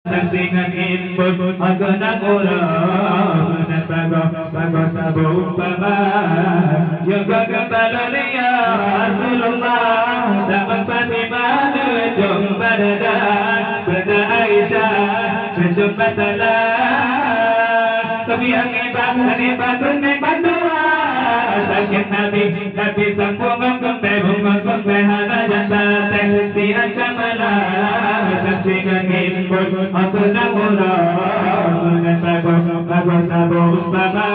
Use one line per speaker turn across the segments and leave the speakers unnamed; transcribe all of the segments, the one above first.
Saksikan input agana orang Bago sabo umpama Yoga kepalanya Rasulullah Dapat Fatimah Jom badadan Benda Aisyah Berjumpa salah Tapi yang hebat Menebat doa Sakit Nabi sambung Sampai hana jasa Saksikan kamala Saksikan input agana orang Bago sabo umpama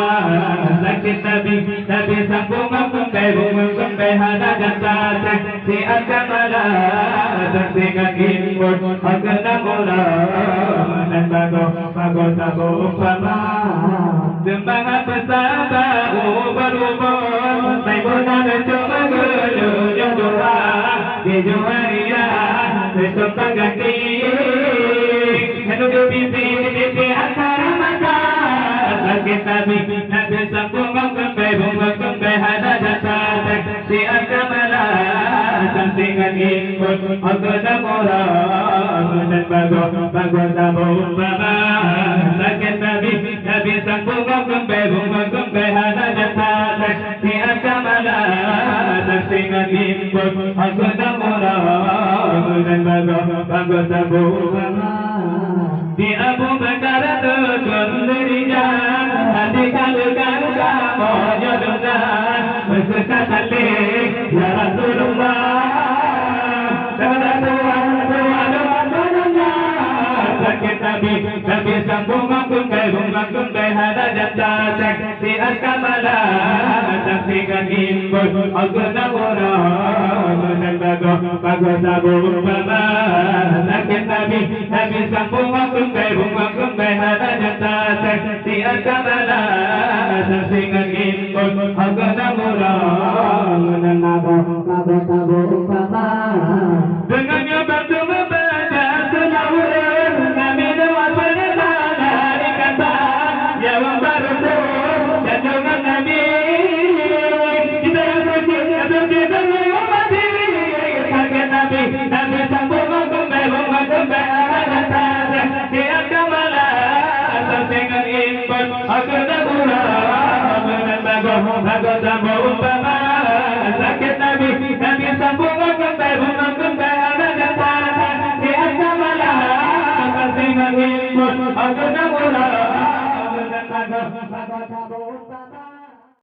Sakit Nabi sambung Sampai hana jasa Saksikan kamala Saksikan input agana orang Bago sabo umpama Dembang pesaba ubah-ubah Maimunah coba gelunya doa Di Juwaria besok ganti Menuju pipi antara mata Sakit Nabi sambung sampai hada jasa Si akamala Saksikan input agana orang Dan bago sabo umpama Sakit Nabi sambung sampai hada jasa Si akamala Saksikan input agana orang Dan bago sabo umpama Di Abu Bakar tuan rijal hati kalukan kamu jodohkan bersekat hati ya Rasulullah dan Tuhan sakit Nabi sambung sampai hada jasa Si akamala Saksikan input agana orang Dan bago sabo umpama Sakit Nabi sambung sampai hada jasa Si akamala Saksikan input agana orang Dan bago sabo umpama Dengan